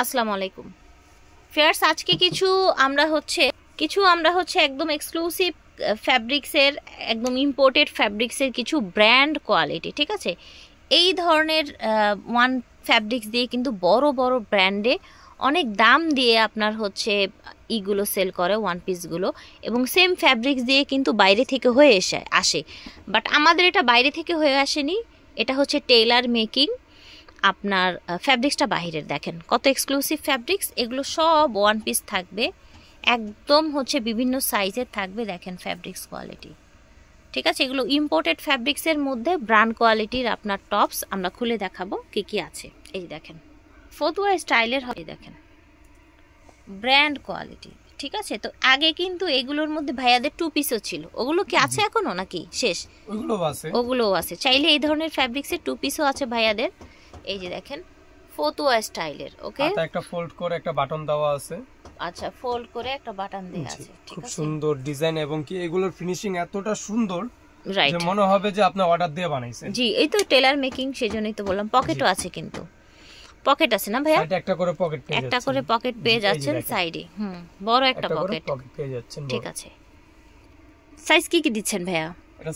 আসসালামু আলাইকুম ফিয়ার্স, আজকে কিছু আমরা হচ্ছে একদম এক্সক্লুসিভ ফ্যাব্রিক্সের, একদম ইম্পোর্টেড ফ্যাব্রিক্সের কিছু ব্র্যান্ড কোয়ালিটি, ঠিক আছে। এই ধরনের ওয়ান ফ্যাব্রিক্স দিয়ে কিন্তু বড় বড় ব্র্যান্ডে অনেক দাম দিয়ে আপনার হচ্ছে ইগুলো সেল করে ওয়ান পিসগুলো, এবং সেম ফ্যাব্রিক্স দিয়ে কিন্তু বাইরে থেকে হয়ে আসে। বাট আমাদের এটা বাইরে থেকে হয়ে আসেনি, এটা হচ্ছে টেইলার মেকিং। আপনার ফ্যাব্রিক্সটা বাহিরের দেখেন কত এক্সক্লুসিভ ফ্যাব্রিক্স, এগুলো সব ওয়ান পিস থাকবে, একদম হচ্ছে বিভিন্ন সাইজের থাকবে। দেখেন ফ্যাব্রিক্স কোয়ালিটি, ঠিক আছে। এগুলো ইম্পোর্টেড ফ্যাব্রিক্সের মধ্যে ব্র্যান্ড কোয়ালিটির আপনার টপস আমরা খুলে দেখাবো কি কি আছে। এই দেখেন ফতুয়া স্টাইলের হয়, দেখেন ব্র্যান্ড কোয়ালিটি, ঠিক আছে। তো আগে কিন্তু এগুলোর মধ্যে ভাইয়াদের টু পিসও ছিল, ওগুলো কি আছে এখনো নাকি শেষ? ওগুলোও আছে, চাইলে এই ধরনের ফ্যাব্রিক্সের টু পিসও আছে ভাইয়াদের। এই যে দেখেন ফতুয়া স্টাইলের, ওকে, একটা ফোল্ড করে একটা বাটন দেওয়া আছে। আচ্ছা, ফোল্ড করে একটা বাটন দেয়া আছে, ঠিক খুব আছে। সুন্দর ডিজাইন, এবং কি এগুলোর ফিনিশিং এতটা সুন্দর রাইট, যে মনে হবে যে আপনি অর্ডার দিয়ে বানাইছেন। জি, এই তো টেলার মেকিং, সেজন্যই তো বললাম। পকেটও আছে, কিন্তু পকেট আছে না ভাইয়া? সাইডে একটা করে পকেট পেয়ে যাচ্ছেন, একটা করে পকেট পেয়ে যাচ্ছেন সাইডে, বড় একটা পকেট পেয়ে যাচ্ছেন, ঠিক আছে। সাইজ কি কি দিচ্ছেন ভাইয়া? এটা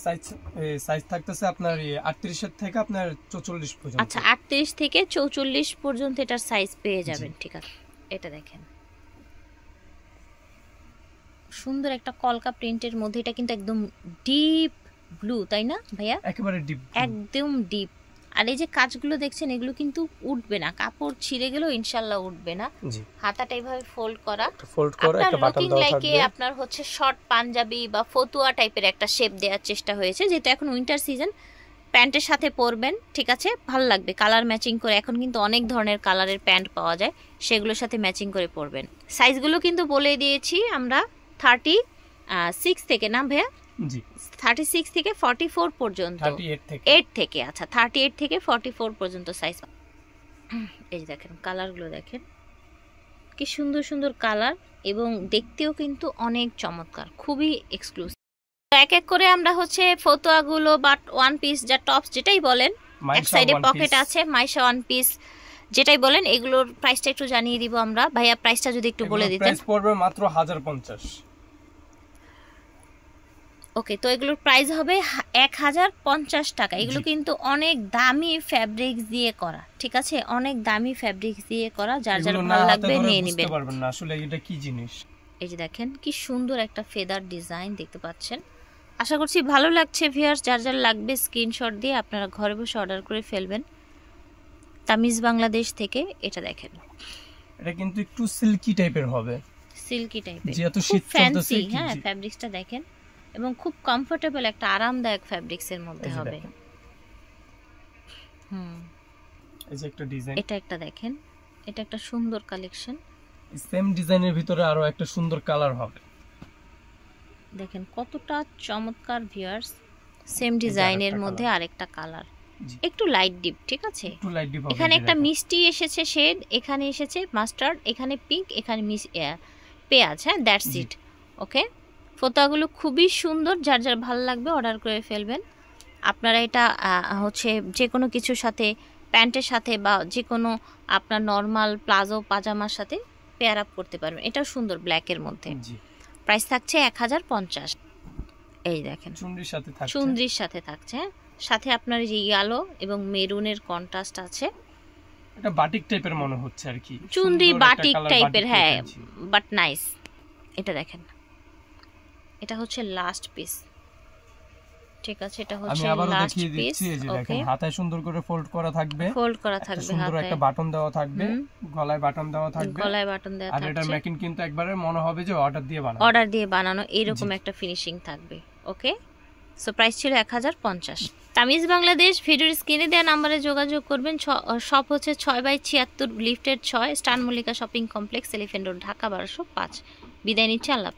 সাইজ থাকতেছে আপনার 38 এর থেকে আপনার 44 পর্যন্ত। আচ্ছা, 38 থেকে 44 পর্যন্ত এটার সাইজ পেয়ে যাবেন, ঠিক আছে। এটা দেখেন সুন্দর একটা কলকা প্রিন্টের মধ্যে, এটা কিন্তু একদম ডিপ ব্লু, তাই না ভাইয়া? একেবারে ডিপ, একদম ডিপ। আর এই যে কাজগুলো দেখছেন, এগুলো কিন্তু উঠবে না, কাপড় ছিঁড়ে গেলেও ইনশাআল্লাহ উঠবে না। হাতাটা এইভাবে ফোল্ড করে একটা বাটন দেওয়া থাকবে। আপনার হচ্ছে শর্ট পাঞ্জাবি বা ফতুয়া টাইপের একটা শেপ দেওয়ার চেষ্টা হয়েছে, যেহেতু এখন উইন্টার সিজন। প্যান্টের সাথে পরবেন, ঠিক আছে, ভালো লাগবে। কালার ম্যাচিং করে, এখন কিন্তু অনেক ধরনের কালারের প্যান্ট পাওয়া যায়, সেগুলোর সাথে ম্যাচিং করে পরবেন। সাইজগুলো কিন্তু বলে দিয়েছি আমরা, 36 থেকে না ভাইয়া? জি, 36 থেকে 44 পর্যন্ত, 8 থেকে, আচ্ছা 38 থেকে 44 পর্যন্ত সাইজ। এই যে দেখেন কালারগুলো, দেখেন কি সুন্দর সুন্দর কালার, এবং দেখতেও কিন্তু অনেক চমৎকার, খুবই এক্সক্লুসিভ। এক এক করে আমরা হচ্ছে ফতুয়াগুলো বা ওয়ান পিস যা টপস যেটাই বলেন, এক সাইডে পকেট আছে, মাইশা ওয়ান পিস যেটাই বলেন, এগুলোর প্রাইসটা একটু জানিয়ে দিব আমরা। ভাইয়া প্রাইসটা যদি একটু বলে দিতেন। প্রাইস পড়বে মাত্র 1050। ওকে, তো এগুলোর প্রাইস হবে 1050 টাকা। এগুলো কিন্তু অনেক দামি ফ্যাব্রিক্স দিয়ে করা, ঠিক আছে, অনেক দামি ফ্যাব্রিক্স দিয়ে করা, যার যার ভালো লাগবে নিয়ে নেবেন। বুঝতে পারবেন না আসলে এটা কি জিনিস। এই যে দেখেন কি সুন্দর একটা ফেদার ডিজাইন দেখতে পাচ্ছেন, আশা করছি ভালো লাগছে ভিউয়ার্স। যার যার লাগবে স্ক্রিনশট দিয়ে আপনারা ঘরে বসে অর্ডার করে ফেলবেন, তামিজ বাংলাদেশ থেকে। এটা দেখেন, এটা কিন্তু একটু সিল্কি টাইপের হবে, সিল্কি টাইপের, যেহেতু শীত চলতেছে। হ্যাঁ, ফ্যাব্রিক্সটা দেখেন, এবং খুব কমফোর্টেবল একটা আরামদায়ক ফ্যাব্রিক্সের মধ্যে হবে। এই যে একটা ডিজাইন, এটা একটা দেখেন, এটা একটা সুন্দর কালেকশন। সেম ডিজাইনের ভিতরে আরো একটা সুন্দর কালার হবে, দেখেন কতটা চমৎকার ভিউয়ার্স। সেম ডিজাইনের মধ্যে আরেকটা কালার, একটু লাইট ডিপ, ঠিক আছে। এখানে একটা মিষ্টি এসেছে শেড, এখানে এসেছে মাস্টার্ড, এখানে পিঙ্ক, এখানে পেঁয়াজ, হ্যাঁ, দ্যাটস ইট। ওকে, ফতুয়াগুলো খুবই সুন্দর, যার যার ভালো লাগবে অর্ডার করে ফেলবেন। আপনারা এটা হচ্ছে যে কোনো কিছুর সাথে, প্যান্টের সাথে বা যে কোনো আপনার নর্মাল প্লাজো পাজামার সাথে পেয়ার আপ করতে পারবেন। এটাও সুন্দর ব্ল্যাকের মধ্যে। প্রাইস থাকছে 1050। এই দেখেন চুনরির সাথে থাকছে, সাথে আপনার যে ইয়েলো এবং মেরুনের কন্ট্রাস্ট আছে। এটা বাটিক টাইপের মনে হচ্ছে আর কি, চুনরি বাটিক টাইপের, হ্যাঁ, বাট নাইস। এটা দেখেন, এটা হচ্ছে লাস্ট পিস, ঠিক আছে, এটা হচ্ছে লাস্ট পিস। ওকে, হাতায় সুন্দর করে ফোল্ড করা থাকবে, সুন্দর একটা বাটন দেওয়া থাকবে, গলায় বাটন দেওয়া থাকবে, আর এটা মেকিং কিন্তু একবারে মনে হবে যে অর্ডার দিয়ে বানানো এরকম একটা ফিনিশিং থাকবে। ওকে, সো প্রাইস ছিল 1050। তামিজ বাংলাদেশ ভিডিওর স্ক্রিনে দেওয়া নম্বরে যোগাযোগ করবেন। শপ হচ্ছে 6/76 লিফটেড 6, স্টান Mallika shopping complex, elephant road, Dhaka 1205। বিদায় নিচ্ছি, আল্লাহ।